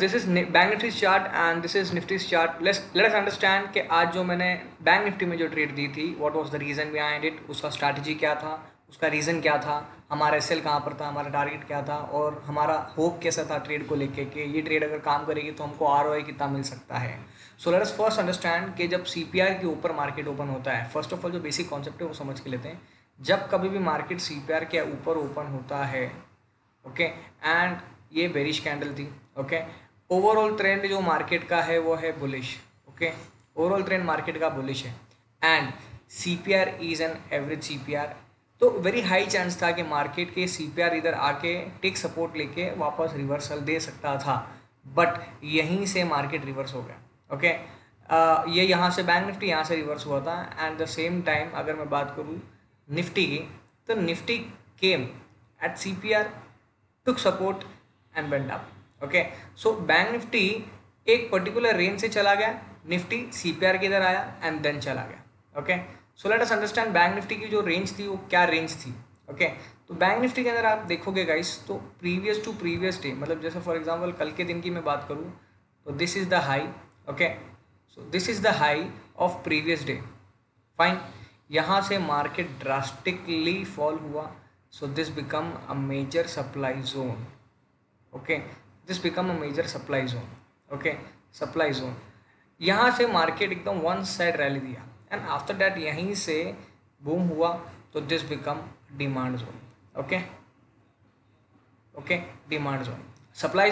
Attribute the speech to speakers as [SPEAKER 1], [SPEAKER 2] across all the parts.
[SPEAKER 1] This is bank Nifty chart and this is Nifty chart. Let us understand कि आज जो मैंने bank Nifty में जो ट्रेड दी थी, what was the reason behind it, उसका स्ट्रैटेजी क्या था, उसका रीज़न क्या था, हमारा सेल कहाँ पर था, हमारा टारगेट क्या था, और हमारा होप कैसा था ट्रेड को लेके कि ये ट्रेड अगर काम करेगी तो हमको आरओआई कितना मिल सकता है. So let us first understand कि जब सीपीआर के ऊपर मार्केट ओपन होता है, फर्स्ट ऑफ ऑल जो बेसिक कॉन्सेप्ट है वो समझ के लेते हैं. जब कभी भी मार्केट सीपीआर के ऊपर ओपन होता है, ओके, एंड ये बेरिश कैंडल थी, ओके, ओवरऑल ट्रेंड जो मार्केट का है वो है bullish, okay, overall trend market का बुलिश है, and CPR is an average CPR. तो वेरी हाई चांस था कि मार्केट के सीपीआर इधर आके टेक सपोर्ट लेके वापस रिवर्सल दे सकता था, बट यहीं से मार्केट रिवर्स हो गया, ओके. ये यहाँ से बैंक निफ्टी यहाँ से रिवर्स हुआ था, एंड द सेम टाइम अगर मैं बात करूँ निफ्टी की, तो Nifty came at CPR, took support and went up. Okay, so bank Nifty एक पर्टिकुलर रेंज से चला गया, निफ्टी सीपीआर के इधर आया एंड देन चला गया. Okay, so let us understand bank Nifty की जो रेंज थी वो क्या रेंज थी. ओके, तो बैंक निफ्टी के अंदर आप देखोगे गाइस, तो प्रीवियस टू प्रीवियस डे, मतलब जैसे फॉर एग्जांपल कल के दिन की मैं बात करूँ तो this is the high, okay, so this is the high of previous day, fine. यहाँ से मार्केट ड्रास्टिकली फॉल हुआ, so this become a major supply zone. Okay, this become a major supply zone. Okay, supply zone. यहाँ से market एकदम one side rally दिया, and after that यहीं से boom हुआ, तो this become demand zone. Okay, okay, demand zone, supply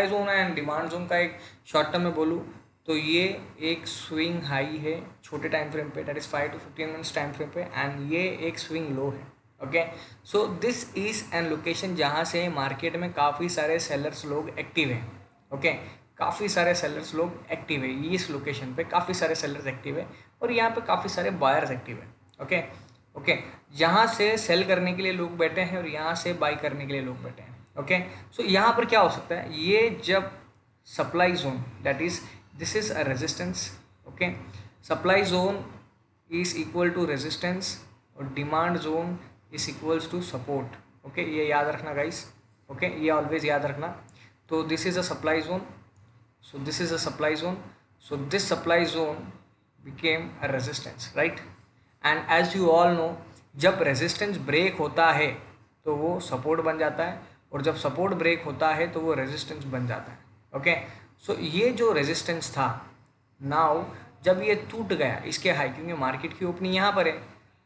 [SPEAKER 1] zone and demand zone का एक शॉर्ट टर्म में बोलूँ तो ये एक स्विंग हाई है छोटे टाइम फ्रेम पे, that is 5 to 15 minutes time frame पे, एंड ये एक स्विंग लो है. Okay, so this is an location जहाँ से मार्केट में काफ़ी सारे सेलर्स लोग एक्टिव हैं. ओके, काफ़ी सारे सेलर्स लोग एक्टिव है, इस लोकेशन पे काफ़ी सारे सेलर्स एक्टिव है, और यहाँ पे काफ़ी सारे बायर्स एक्टिव है. ओके, ओके, यहाँ से सेल करने के लिए लोग बैठे हैं और यहाँ से बाई करने के लिए लोग बैठे हैं. ओके, सो यहाँ पर क्या हो सकता है, ये जब supply zone, that is this is a resistance. Okay, supply zone is equal to resistance और demand zone is equals to support. Okay, ये याद रखना गाइस. ओके, ये ऑलवेज याद रखना. तो this is a supply zone, so this is a supply zone, so this supply zone became a resistance, right. And as you all know, जब resistance break होता है तो वो सपोर्ट बन जाता है, और जब सपोर्ट ब्रेक होता है तो वो रेजिस्टेंस बन जाता है. ओके, सो ये जो रेजिस्टेंस था, नाउ जब ये टूट गया इसके हाई, क्योंकि मार्केट की ओपनिंग यहाँ पर है,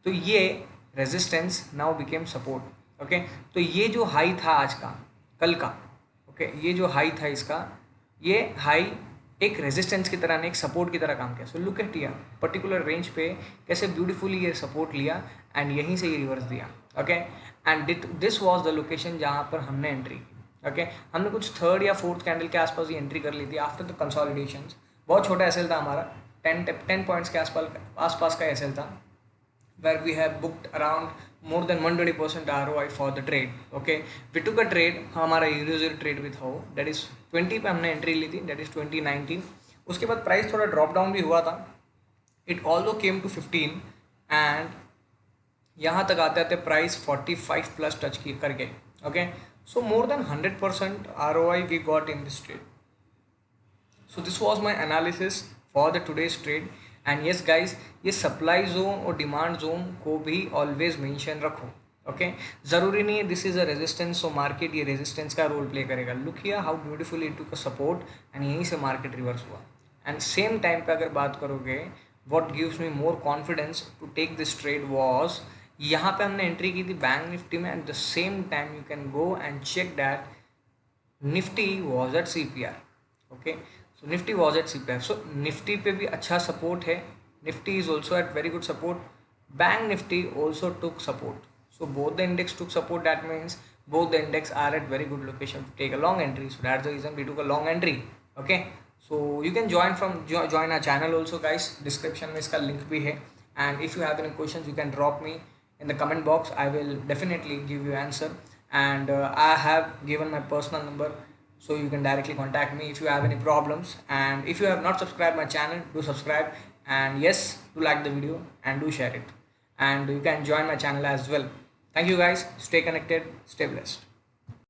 [SPEAKER 1] तो ये resistance now became support. Okay, तो ये जो हाई था आज का, कल का, ओके, ये जो हाई था इसका, ये हाई एक रेजिस्टेंस की तरह ने एक सपोर्ट की तरह काम किया. So look at here, particular range पे कैसे ब्यूटीफुली ये सपोर्ट लिया एंड यहीं से ये रिवर्स दिया. Okay, and this was the location जहाँ पर हमने एंट्री की. ओके, हमने कुछ थर्ड या फोर्थ कैंडल के आसपास ये एंट्री कर ली थी आफ्टर द कंसोलिडेशन. बहुत छोटा एसएल था हमारा, 10 पॉइंट्स के आसपास का एसएल था, where we have booked around more than 120% ROI for the trade. Okay, we took a trade, हमारा यूजुअल ट्रेड भी था वो, that is 20 पे हमने एंट्री ली थी, that is 2019. उसके बाद प्राइस थोड़ा ड्रॉप डाउन भी हुआ था, it although came to 15 and यहाँ तक आते आते प्राइस 45 प्लस टच की कर गए. Okay, so more than 100% ROI we got in this trade. So this was my analysis for the today's trade. And yes guys, ये सप्लाई जोन और demand zone को भी ऑलवेज मेंशन रखो. Okay, ज़रूरी नहीं है दिस इज अ रेजिस्टेंस, और market ये रेजिस्टेंस का रोल प्ले करेगा. Look here how beautifully it took a support, and यहीं से मार्केट रिवर्स हुआ. एंड सेम टाइम पे अगर बात करोगे, what gives me more confidence to take this trade was, यहाँ पे हमने एंट्री की थी बैंक निफ्टी में, at the same time you can go and check that Nifty was at CPR. Okay, so nifty was at CPR, so nifty पे भी अच्छा support है, nifty is also at very good support, bank nifty also took support, so both the index took support. That means both the index are at very good location to take a long entry, so that's the reason we took a long entry. Okay, so you can join our channel also guys, description में इसका link भी है, and if you have any questions you can drop me in the comment box, I will definitely give you answer, and I have given my personal number, so you can directly contact me if you have any problems. And if you have not subscribed my channel, do subscribe, and yes, do like the video and do share it, and you can join my channel as well. Thank you guys, stay connected, stay blessed.